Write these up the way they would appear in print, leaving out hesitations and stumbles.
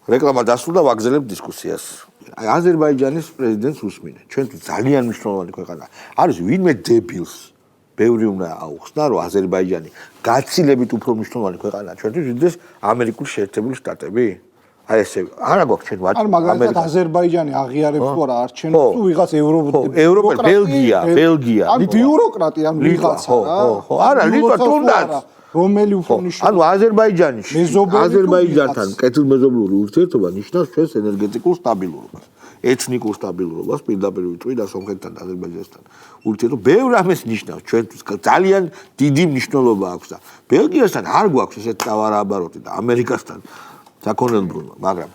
რეკლამა დასრულდა ვაგზელებთ დისკუსიას. აზერბაიჯანის პრეზიდენტს უსმინე. ჩვენთვის ძალიან მნიშვნელოვანი ქვეყანა. არის ვინმე დებილს ბევრი უნდა აუხსნა, რომ აზერბაიჯანი გაცილებით უფრო მნიშვნელოვანი ქვეყანაა ჩვენთვის, ვიდრე ამერიკული შეერთებული შტატები. აი ესე არა გვაქვს ჩვენ არ მაგალითად აზერბაიჯანი აღიარებს თუ არა არჩევნებს თუ ვიღაც ევროპელი ბელგია ბიუროკრატია ან ვიღაცა რა ხო არა ლიტვა თუნდაც რომელი უფრო მნიშვნელოვანი ანუ აზერბაიჯანთან კეთილმეზობლური ურთიერთობა ნიშნავს ჩვენს ენერგეტიკულ სტაბილურობას ეთნიკურ სტაბილურობას პირდაპირ ვიტყვი და სომხეთთან და აზერბაიჯანთან ურთიერთობა ბევრ ამას ნიშნავს ჩვენთვის ძალიან დიდი მნიშვნელობა აქვს და ბელგიასთან არ გვაქვს ესეთ დავარაბაროთი და ამერიკასთან საკონელბრუნვა, მაგრამ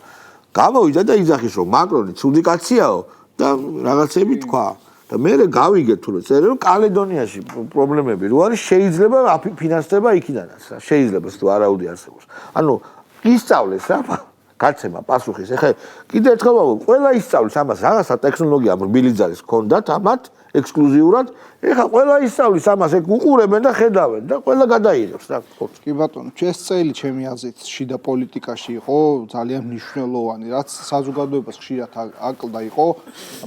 გამოვიდა და იძახის რომ მაკრონი ცუდი კაციაო და რაღაცები თქვა და მე გავიგეთ თუ რომ კალედონიაში პრობლემები რო არის შეიძლება ფინანსდება იქიდანაც რა შეიძლება თუ არაუდი არსებობს. ანუ ისწავლეს რა კაცემა პასუხის. ეხლა კიდე ერთხელ ვამბობ, ყველა ისწავლის ამას რაღაცა ტექნოლოგია რბილი ძალის ჰქონდათ ამათ ექსკლუზიურად. ეხლა ყველა ისწავლის ამას ეგ უყურებენ და ხედავენ და ყველა გადაიღებს რა. კი ბატონო, ეს წელი ჩემი აზრით შიდა პოლიტიკაში იყო ძალიან მნიშვნელოვანი, რაც საზოგადოებას ხშირად აკლდა იყო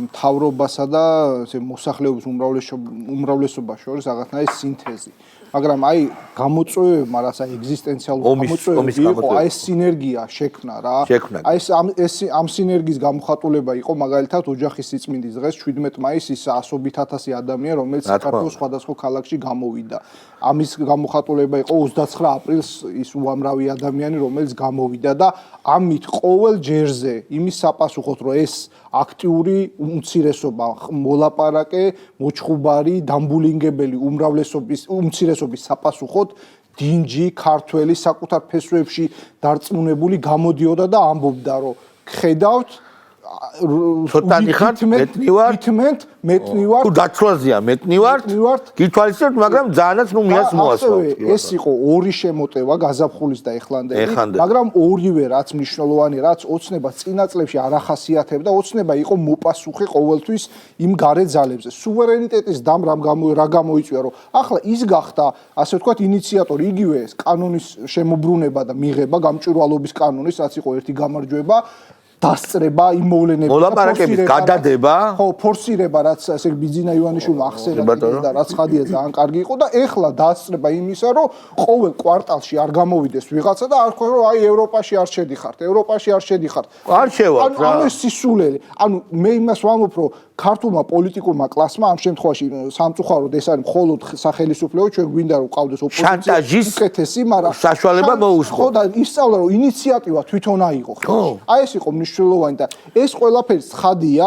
მთავრობასა და ესე მოსახლეობის უმრავლესობას შორის რაღაცნაირი სინთეზი. მაგრამ აი გამოწვევებმა რაც აი ეგზისტენციალური გამოწვევები იყო, აი ეს სინერგია შექმნა რა. აი ეს ამ სინერგიის გამოხატულება იყო მაგალითად ოჯახის სიწმინდის დღეს 17 მაისს 100,000 ადამიანი რომელიც საქართველოს სხვადასხვა ქალაქში გამოვიდა. ამის გამოხატულება იყო 29 აპრილს ის უამრავი ადამიანი რომელიც გამოვიდა და ამით ყოველ ჯერზე იმის საპასუხოდ რომ ეს აქტიური უმცირესობა მოლაპარაკე, მოჩხუბარი, დამბულინგებელი უმცირესობის საპასუხოდ დინჯი, ქართველი საკუთარ ფესვებში დარწმუნებული გამოდიოდა და ამბობდა რომ ხედავთ ცოტანი ხართ მეტნივართ თუ დაცვაზია მეტნივართ გითვალისწინებთ მაგრამ ძალიანაც ნუ მიას მოასწავთ ეს იყო ორი შემოტევა გაზაფხულის და ეხლანდელი მაგრამ ორივე რაც მნიშვნელოვანი რაც ოცნებას წინა წლებში არ ახასიათებდა ოცნება იყო მოპასუხე ყოველთვის იმ გარე ძალებზე სუვერენიტეტის დამ რა გამოიწვია რომ ახლა ის გახდა ასე ვთქვათ ინიციატორი იგივე კანონის შემოbrunება და მიღება გამჭვირვალობის კანონის რაც იყო ერთი გამარჯვება დასწრება იმოვლენები მოლაპარაკების გადადება ხო ფორსირება რაც ესე ბიძინა ივანიშვილმა ახსენა და რაც ხადია ძალიან კარგი იყო და ეხლა დასწრება იმისა რომ ყოველ კვარტალში არ გამოვიდეს ვიღაცა და არ თქვა რომ აი ევროპაში არ შედიხართ არ შევართ რა ანუ ეს სისულელი ანუ მე იმას ვამბობ რომ ქართულმა პოლიტიკურმა კლასმა ამ შემთხვევაში სამწუხაროდ ეს არის მხოლოდ სახელისუფლებო ჩვენ გვინდა რომ ყავდეს ოპოზიცია უკეთესი მაგრამ საშუალება მოუსწრო ხო და ისწავლა რომ ინიციატივა თვითონ აიღო აი ეს იყო მნიშვნელოვანი და ეს ყველაფერი ცხადია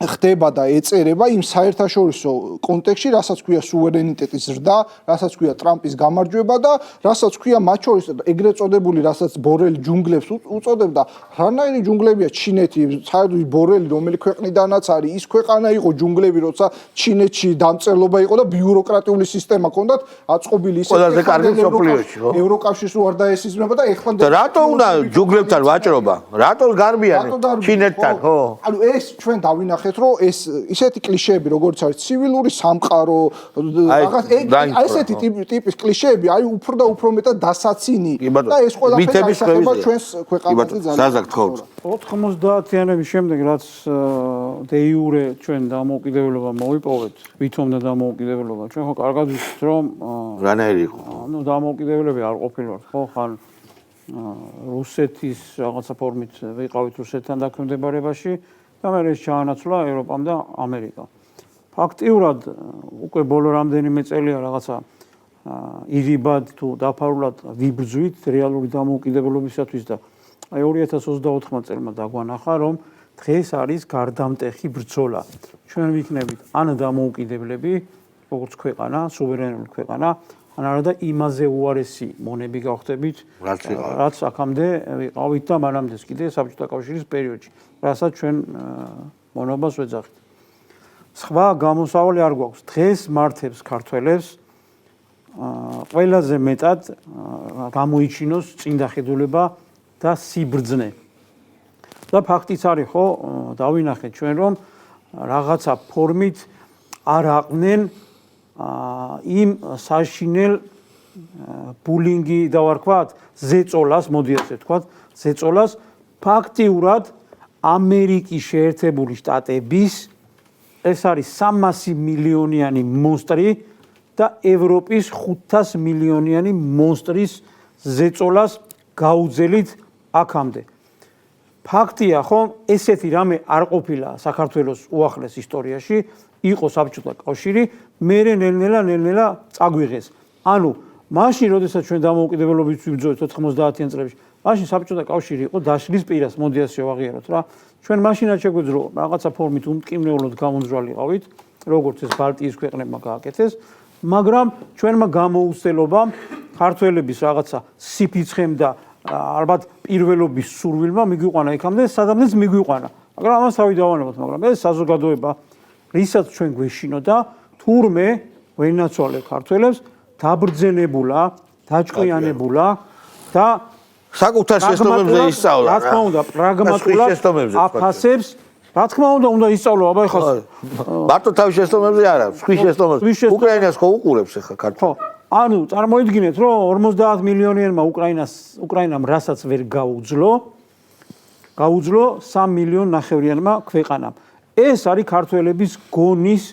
ხდება და ეწერება იმ საერთაშორისო კონტექსტში, რასაც ქვია სუვერენიტეტის ზრდა, რასაც ქვია ტრამპის გამარჯვება და რასაც ქვია მათ შორის ეგრეთ წოდებული, რასაც ბორელი ჯუნგლებს უწოდებდა, რანაირი ჯუნგლებია ჩინეთი, საერთოდ ბორელი რომელი ქვეყნიდანაც არის, ის ქვეყანა იყო ჯუნგლები, როცა ჩინეთში დამწერლობა იყო და ბიუროკრატიული სისტემა ჰქონდათ, აწყობილი ისე ყველაზე კარგი სოფლიოში, ხო? ევროკავშირს უარ დაესიზმრება და ეხლა რატო უნდა ჯუნგლებთან ვაჭრობა? რატო გარბიანი ჩინეთთან, ხო? ანუ ეს ჩვენ დავინახეთ რომ ეს ისეთი კლიშეები როგორც არის ცივილური სამყარო რაღაც ესეთი ტიპის კლიშეები აი უფრო და უფრო მეტად დასაცინი და ეს ყველაფერი აიხება ჩვენს ქვეყანაზე ძალიან გთხოვთ 90-იანების შემდეგ რაც დე იურე ჩვენ დამოუკიდებლობა მოვიპოვეთ ვითომ და დამოუკიდებლობა ჩვენ ხო კარგად ვიცით რომ რანაირი იყო ანუ დამოუკიდებლები არ ყოფილვართ ხო ხან რუსეთის რაღაცა ფორმით ვიყავით რუსეთთან დაქვემდებარებაში და მე ეს ჩაანაცვლა ევროპამ და ამერიკამ. ფაქტიურად უკვე ბოლო რამდენიმე წელია რაღაცა ირიბად თუ დაფარულად ვიბრძვით რეალური დამოუკიდებლობისათვის და აი 2024 წელმა დაგვანახა რომ დღეს არის გარდამტეხი ბრძოლა. ჩვენ ვიქნებით ან დამოუკიდებლები, როგორც ქვეყანა, სუვერენული ქვეყანა, ან არა და იმაზე უარესი მონები გავხდებით, რაც აქამდე ვიყავით და მანამდე კიდე საბჭოთა კავშირის პერიოდში. რასაც ჩვენ მონობას ვეძახით. სხვა გამოსავალი არ გვაქვს. დღეს მართებს ქართველებს ყველაზე მეტად გამოიჩინოს წინდახედულება და სიბრძნე. და ფაქტიც არის ხო, დავინახეთ ჩვენ რომ რაღაცა ფორმით არ აყნენ იმ საშინელ ბულინგი და ვარქვათ ზეწოლას, მოდი ასე ვთქვათ, ზეწოლას ფაქტიურად ამერიკის შეერთებული შტატების ეს არის 300 მილიონიანი მონსტრი და ევროპის 500 მილიონიანი მონსტრის ზეწოლას გაუძელით აქამდე. ფაქტია, ხომ, ესეთი რამე არ ყოფილა საქართველოს უახლეს ისტორიაში, იყო საბჭოთა კავშირი, მერე ნელ-ნელა წაგვიღეს. ანუ მაშინ, როდესაც ჩვენ დამოუკიდებლობით ვიბრძოლეთ 90-იან წლებში, მაშინ საბჭოთა კავშირი იყო დაშლის პირას, მოდი ასე ვაღიაროთ რა. ჩვენ მაშინაც შეგვეძლო რაღაცა ფორმით უმტკივნეულოდ გამომძვრალიყავით, როგორც ეს ბალტიის ქვეყნებმა გააკეთეს, მაგრამ ჩვენმა გამოუცდელობამ ქართველების რაღაცა სიფიცხემ და ალბათ პირველობის სურვილმა მიგვიყვანა იქამდე, სადამდეც მიგვიყვანა. მაგრამ ამას თავი დავანებოთ, მაგრამ ეს საზოგადოება, რისაც ჩვენ გვეშინოდა, თურმე ვენაცვალე ქართველებს დაბრძენებულა, დაჭკვიანებულა და საკუთარ შეცდომებზე ისწავლა. რა თქმა უნდა, პრაგმატულად აფასებს, რა თქმა უნდა ისწავლო, აბა ეხლა მარტო თავის შეცდომებზე არა, სხვის შეცდომებზე. უკრაინას ხო უყურებს ახლა ქართველი. ხო, ანუ წარმოიდგინეთ, რომ 50 მილიონიანმა უკრაინამ რასაც ვერ გაუძლო 3 მილიონ ნახევრიანმა ქვეყანამ. ეს არის ქართველების გონის,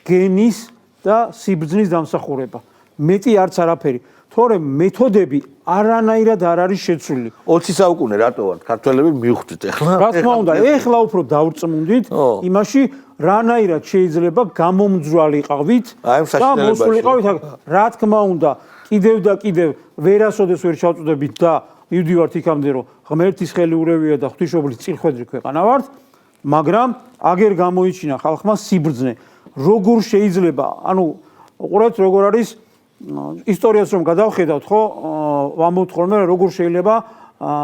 გენის და სიბრძნის დამსახურება. მეტი არც არაფერი. თორემ მეთოდები არანაირად არ არის შეცვლილი. 20 საუკუნე რატო ვართ ქართველები მივხვდით ახლა? რა თქმა უნდა, ეხლა უფრო დავრწმუნდით იმაში, რანაირად შეიძლება გამომძვრალიყავით და მოსულიყავით. რა თქმა უნდა, კიდევ და კიდევ ვერასოდეს ვერ ჩავწვდებით და მივდივართ იქამდე, რომ ღმერთის ხელი ურევია და ღვთისმშობლის წილხვედრი ქვეყანა ვართ, მაგრამ აგერ გამოიჩინა ხალხმა სიბრძნე. როგორ შეიძლება, ანუ უყურეთ როგორ არის ისტორიას რომ გადავხედავთ, ხო, ვამბობთ ხოლმე როგორ შეიძლება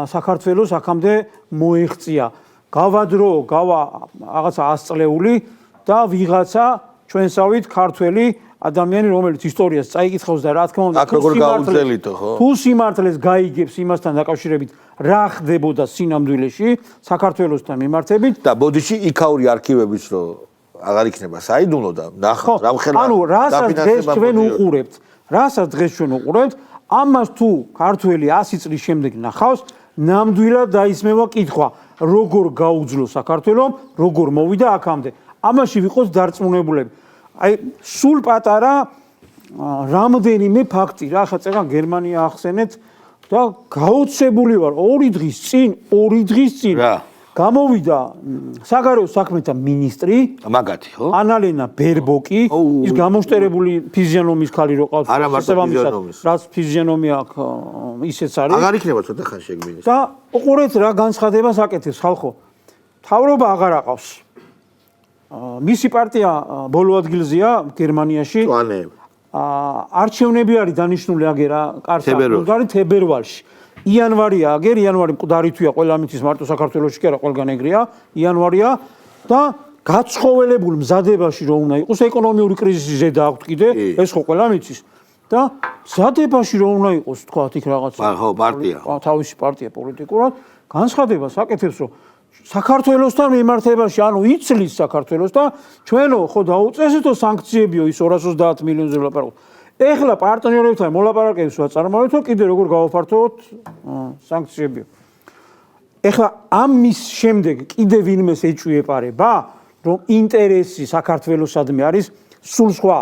საქართველოს აქამდე მოეღწია. გავადრო, რაღაცა 100 წლეული და ვიღაცა ჩვენსავით ქართველი ადამიანი, რომელიც ისტორიას წაიკითხავს და რა თქმა უნდა, თუ სიმართლეს გაიგებს იმასთან დაკავშირებით, რა ხდებოდა სინამდვილეში საქართველოსთან მიმართებით და ბოდიში იქაური არქივების რო აღარ იქნება საიდუმლო და ნახავთ რამხელა ანუ რასაც დღეს ჩვენ უყურებთ, ამას თუ ქართველი 100 წლის შემდეგ ნახავს, ნამდვილად დაისმევა კითხვა, როგორ გაუძლო საქართველომ, როგორ მოვიდა აქამდე. ამაში ვიყოს დარწმუნებულები. აი, სულ პატარა რამდენიმე ფაქტი, რა ხა წეგან გერმანია ახსენეთ და გაოცებული ვარ 2 დღის წინ გამოვიდა საგარეო საქმეთა მინისტრი მაგათი ხო? ანალენა ბერბოკი, ის გამოშტერებული ფიზიონომის ქალი რო ყავს, არა მარტო ფიზიონომის. რაც ფიზიონომია ისეც არის. აღარ იქნება ცოტა ხანში ეგ მინისტრი. და უყურეთ რა განცხადებას აკეთებს ხალხო. თავრობა აღარ აყავს. მისი პარტია ბოლო ადგილზეა გერმანიაში. არჩევნები არის დანიშნული აგერა კარსა თებერვალში. იანვარია აგერ, იანვარი მკვდარი თვია, ყველა მითის მარტო საქართველოში კი არა, ყველგან ეგრეა, იანვარია და გაცხოველებულ მზადებაში რომ უნდა იყოს ეკონომიური კრიზისი ზედა აქვთ კიდე, ეს ხო ყველა მითის. და მზადებაში რომ უნდა იყოს, თქვა იქ რაღაცა. ხო, პარტია. თავისი პარტია პოლიტიკურად განცხადებას აკეთებს, რომ საქართველოსთან მიმართებაში, ანუ იცლის საქართველოს და ჩვენო ხო დაუწესეთო სანქციებიო ის 230 მილიონზე ვლაპარაკობთ. ეხლა პარტნიორებთან მოლაპარაკებებს ვაწარმოებთ, კიდე როგორ გავაფართოვოთ სანქციებიო. ეხლა ამის შემდეგ კიდე ვინმეს ეჭვიეპარება, რომ ინტერესი საქართველოსადმი არის სულ სხვა.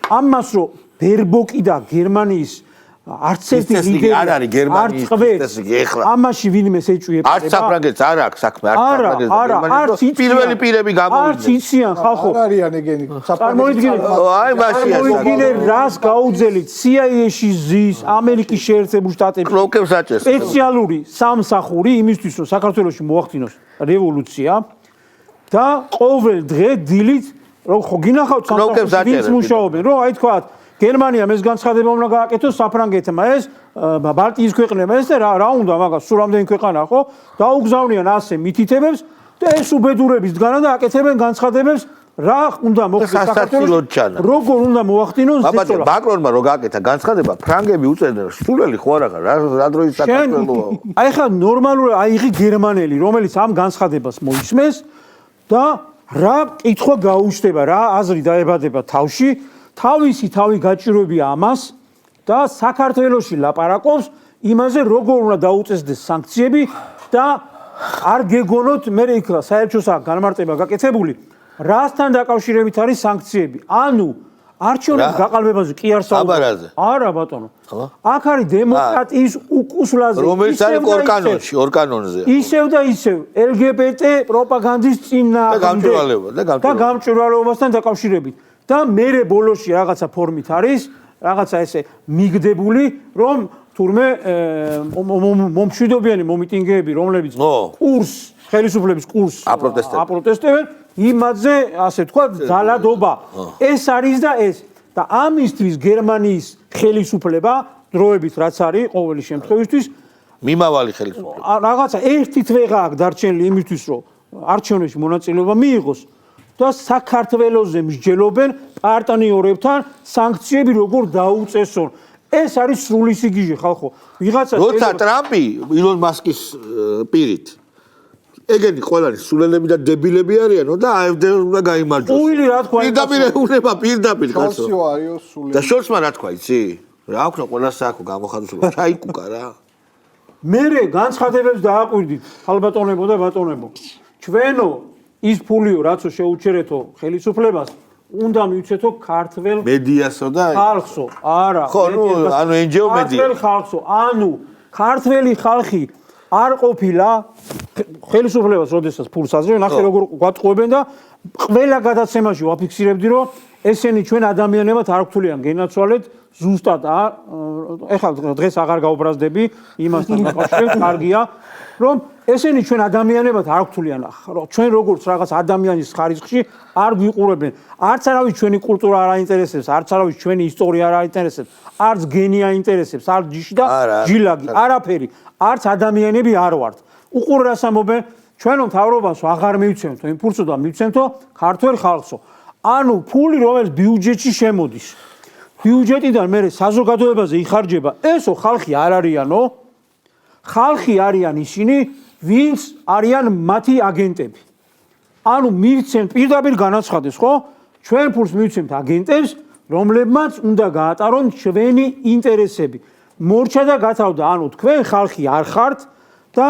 ამას რომ ბერბოკი და გერმანიის არც ერთი ლიდერი არ არის გერმანიის ინტერესი ეხლა. ამაში ვინმეს ეჭვიეპარება. არც საფრანგეთს არ აქვს საქმე, არც საფრანგეთს და გერმანიის პირველი პირები გამოვიდნენ. არც იციან ხალხო. არ არიან ეგენი. წარმოიდგინეთ, აი მაშინ წარმოიდგინეთ რას გაუძელით CIA-ში ზის ამერიკის შეერთებულ შტატებში. კლოკებს აჭერს. სპეციალური სამსახური იმისთვის, რომ საქართველოში მოახდინოს რევოლუცია და ყოველ დღე დილით რომ ხო გინახავთ სამსახურში ვინც მუშაობენ, რომ აი თქვათ გერმანიამ ეს განცხადება უნდა გააკეთოს, საფრანგეთმა ეს, ბალტიის ქვეყნებმა ეს და რა უნდა მაგას სულ რამდენი ქვეყანაა ხო? დაუგზავნიან ასე მითითებებს და ეს უბედურების დგანა და აკეთებენ განცხადებებს, რა უნდა მოხდეს საქართველოს, როგორ უნდა მოახდინოს ზეწოლა. მაკრონმა რო გააკეთა განცხადება, ფრანგები უწევდნენ სულელი ხო არა რა დროის საქართველოა. აი ხა ნორმალური აიღი გერმანელი, რომელიც ამ განცხადებას მოისმენს და რა კითხვა გაუჩნდება, რა აზრი დაებადება თავში. თავისი თავი გაჭირვებია ამას და საქართველოში ლაპარაკობს იმაზე, როგორ უნდა დაუწესდეს სანქციები და არ გეგონოთ მე იქ საერთაშორისო განმარტება გაკეთებული რასთან დაკავშირებით არის სანქციები ანუ არჩევნების გაყალბებაზე კი არ საუბარია არა ბატონო აქ არის დემოკრატიის უკუსლაზე რომელიც არის ორკანონზე ისევ და ისევ LGBT პროპაგანდის წინააღმდეგ და გამჭვირვალეობასთან დაკავშირებით და მერე ბოლოში რაღაცა ფორმით არის რაღაცა ესე მიგდებული რომ თურმე მომშვიდობიანი მომიტინგეები რომლებიც კურს ხელისუფლების კურს აპროტესტებენ იმაზე ასე თქვა ძალადობა ეს არის და ეს და ამისთვის გერმანიის ხელისუფლება დროებით რაც არის ყოველი შემთხვევისთვის მიმავალი ხელისუფლება რაღაცა ერთი თვეღა აქვს დარჩენილი იმისთვის რომ არჩევნებში მონაწილეობა მიიღოს და საქართველოსზე მსჯელობენ პარტნიორებთან სანქციები როგორ დაუწესონ ეს არის სრული სიგიჟე ხალხო ვიღაცა როცა ტრამპი ილონ მასკის პირით ეგენი ყველანი სულელები და დებილები არიანო და AfD უნდა გაიმარჯვოს. უილი რა თქვა? პირდაპირ ეუბნება პირდაპირ კაცო. შორსიო არისო სულელი. და შორსმა რა თქვა იცი? რა აქვს ყველას აქვს გამოხატულება. ჩაიკუკა რა. მერე განცხადებებს დააკვირდით ხალბატონებო და ბატონებო. ჩვენო ის ფულიო რაცო შეუჩერეთო ხელისუფლებას უნდა მივცეთო ქართველ მედიასო და ხალხსო. არა. ხო, ანუ NGO მედია. ქართველ ხალხსო. ანუ ქართველი ხალხი არ ყოფილა ხელისუფლებას როდესაც ფულს აზრენ ახლა როგორ გვატყუებენ და ყველა გადაცემაში ვაფიქსირებდი რომ ესენი ჩვენ ადამიანებად არ გთვლიან გენაცვალეთ ზუსტად ეხლა დღეს აღარ გაუბრაზდები იმასთან დაკავშირებით კარგია რომ ესენი ჩვენ ადამიანებად არ გთვლიან ჩვენ როგორც რაღაც ადამიანის ხარისხში არ გვიყურებენ არც არავის ჩვენი კულტურა არ აინტერესებს არც არავის ჩვენი ისტორია არ აინტერესებს არც გენი აინტერესებს არც ჯიში და ჯილაგი არაფერი არც ადამიანები არ ვართ უყურ რას ამობენ ჩვენო მთავრობასო აღარ მივცემთო იმ ფულსო და მივცემთო ქართველ ხალხსო ანუ ფული რომელიც ბიუჯეტში შემოდის ბიუჯეტიდან მე საზოგადოებაზე იხარჯება ესო ხალხი არ არიანო ხალხი არიან ისინი ვინც არიან მათი აგენტები ანუ მივცემ პირდაპირ განაცხადეს ხო ჩვენ ფულს მივცემთ აგენტებს რომლებმაც უნდა გაატარონ ჩვენი ინტერესები მორჩა და გათავდა ანუ თქვენ ხალხი არ ხართ და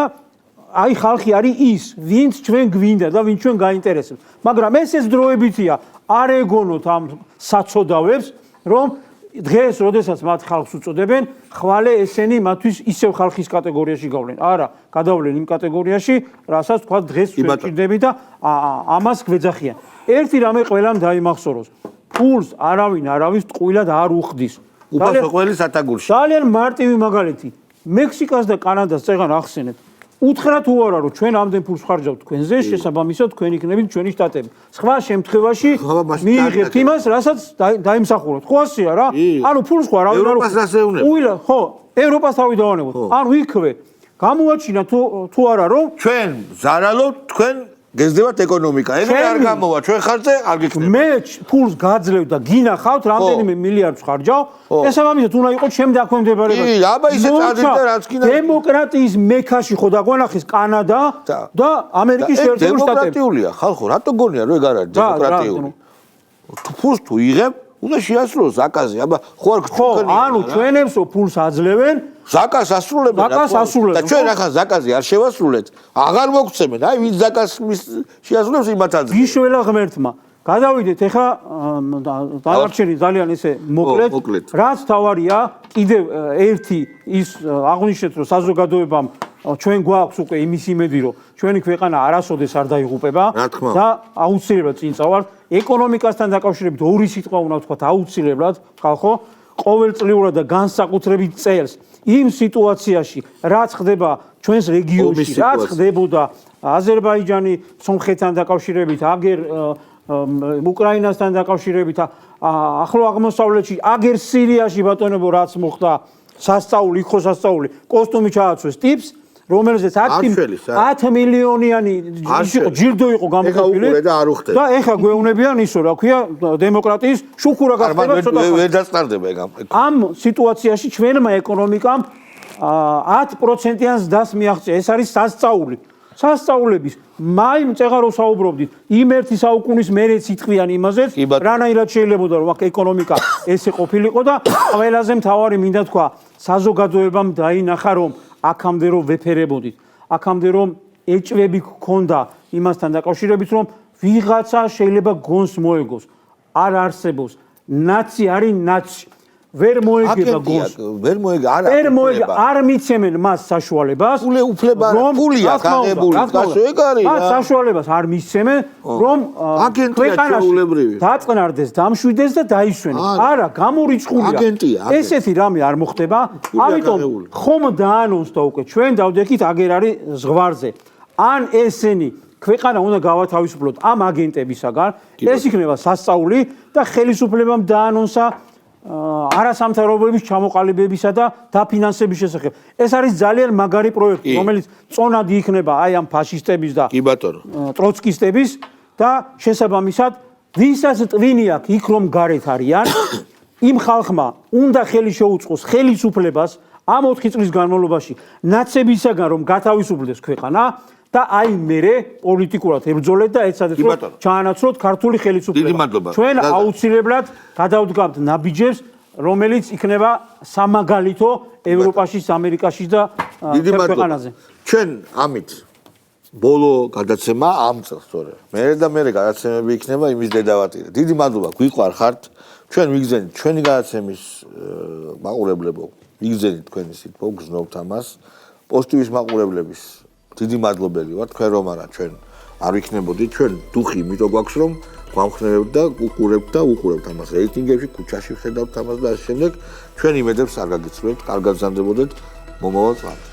აი ხალხი არის ის ვინც ჩვენ გვინდა და ვინც ჩვენ გაინტერესებს მაგრამ ეს დროებითია არ ეგონოთ ამ საწოდავებს რომ დღეს როდესაც მათ ხალხს უწოდებენ ხვალე ესენი მათთვის ისევ ხალხის კატეგორიაში გავლენ არა გადავლენ იმ კატეგორიაში რასაც თქვა დღეს ჩვენ ჭირდები და ამას გვეძახიან ერთი რამე ყველამ დაიმახსოვროს ფულს არავის ტყუილად არ უხდის უფასო ყველის ათაგურში ძალიან მარტივი მაგალითი მექსიკას და კანადას წეგან ახსენეთ უთხრათ თუ არა რომ ჩვენ ამდენ ფულს ხარჯავთ თქვენზე შესაბამისად თქვენ იქნებით ჩვენი შტატები სხვა შემთხვევაში მიიღებთ იმას რასაც დაიმსახუროთ ხო ასეა რა ანუ ფულს ხო არავინ არ უხდის უილა ხო ევროპას თავი დავანებოთ ანუ იქვე გამოაჩინა თუ არა რომ ჩვენ ზარალობთ თქვენ გეზდებათ ეკონომიკა ეგრე არ გამოვა ჩვენ ხარჯზე არ გიქნება მე ფულს გაძლევ და გინახავთ რამდენიმე მილიარდს ხარჯავ შესაბამისად უნდა იყოს ჩემ დაქვემდებარებაში კი აბა ისე წადით და რაც კიდე დემოკრატიის მექაში ხო დაგვანახეს კანადა და ამერიკის შეერთებული შტატები დემოკრატიულია ხალხო რატო გონია რომ ეგ არ არის დემოკრატიული ფულს თუ იღებ უნდა შეასრულოს ზაკაზე აბა ხო არ გქონია ანუ ჩვენებსო ფულს აძლევენ ზაკას ასრულებენ და ჩვენ ახლა ზაკაზე არ შევასრულეთ აღარ მოგცემენ აი ვინ ზაკას შეასრულებს იმათ აძლევს გიშველა ღმერთმა გადავიდეთ ეხა დანარჩენი ძალიან ესე მოკლედ რაც თავარია კიდევ ერთი ის აღნიშნეთ რომ საზოგადოებამ ჩვენ გვაქვს უკვე იმის იმედი რომ ჩვენი ქვეყანა არასოდეს არ დაიღუპება და აუცილებლად წინ წავართ ეკონომიკასთან დაკავშირებით ორი სიტყვა უნდა ვთქვათ აუცილებლად ხალხო ყოველწლიურად და განსაკუთრებით წელს იმ სიტუაციაში რაც ხდება ჩვენს რეგიონში რაც ხდებოდა აზერბაიჯანი სომხეთთან დაკავშირებით აგერ უკრაინასთან დაკავშირებით ახლო აღმოსავლეთში აგერ სირიაში ბატონებო რაც მოხდა სასწაული იქ ხო სასწაული კოსტუმი ჩააცვეს ტიპს რომელზეც 10 მილიონიანი ჯილდო იყო გამოყოფილი და ეხა გვეუბნებიან ისო რა ქვია დემოკრატიის შუქურა გახდება ცოტა ვერ დასტარდება ეგ ამ სიტუაციაში ჩვენმა ეკონომიკამ 10%-იან ზრდას მიაღწია ეს არის სასწაულების მაიმ წეღარო საუბრობდით იმ ერთი საუკუნის მერეც იტყვიან იმაზეც რანაირად შეიძლებოდა რომ აქ ეკონომიკა ესე ყოფილიყო და ყველაზე მთავარი მინდა თქვა საზოგადოებამ დაინახა რომ აქამდე რომ ვეფერებოდით აქამდე რომ ეჭვები გქონდა იმასთან დაკავშირებით, რომ ვიღაცა შეიძლება გონს მოეგოს. არ არსებობს. ნაცი არის ნაცი. ვერ მოეგება გონს. ვერ მოეგება. არ მიცემენ მას საშუალებას. უფლება ფული აქვს აღებული. გასო ეგ არის. მას საშუალებას არ მისცემენ, რომ ჩვეულებრივი დაწყნარდეს, დამშვიდეს და დაისვენოს. არა, გამორიცხულია. ესეთი რამე არ მოხდება. ამიტომ ხომ დაანონსდა უკვე ჩვენ დავდექით აგერ არის ზღვარზე. ან ესენი ქვეყანა უნდა გავათავისუფლოთ ამ აგენტებისაგან, ეს იქნება სასწაული და ხელისუფლებამ დაანონსა არასამთავრობოების ჩამოყალიბებისა და დაფინანსების შესახებ. ეს არის ძალიან მაგარი პროექტი, რომელიც წონადი იქნება აი ამ ფაშისტების და ტროცკისტების და შესაბამისად, ვისაც ტვინი აქვს იქ რომ გარეთ არიან, იმ ხალხმა უნდა ხელი შეუწყოს ხელისუფლებას ამ 4 წლის განმავლობაში ნაცებისაგან რომ გათავისუფლდეს ქვეყანა და აი მერე პოლიტიკურად ებრძოლეთ და ეცადეთ რომ ჩაანაცვლოთ ქართული ხელისუფლება. ჩვენ აუცილებლად გადავდგამთ ნაბიჯებს, რომელიც იქნება სამაგალითო ევროპაში, ამერიკაში და ქვეყანაზე. ჩვენ ამით ბოლო გადაცემა ამ წელს სწორედ. მე გადაცემები იქნება იმის დედავატირე. დიდი მადლობა გვიყვარხართ. ჩვენ ვიგზენით ჩვენი გადაცემის მაყურებლებო, ვიგზენით თქვენი სიტყვა, გზნობთ ამას. პოსტივის მაყურებლების დიდი მადლობელი ვარ, თქვენ რომ არა ჩვენ არ ვიქნებოდით, ჩვენ დუხი იმიტომ გვაქვს რომ გვამხნევებთ და უყურებთ ამას რეიტინგებში, ქუჩაში ვხედავთ ამას და ამ შემდეგ ჩვენ იმედებს არ გაგიცნობთ, კარგად გზანდებოდეთ მომავალ წლამდე.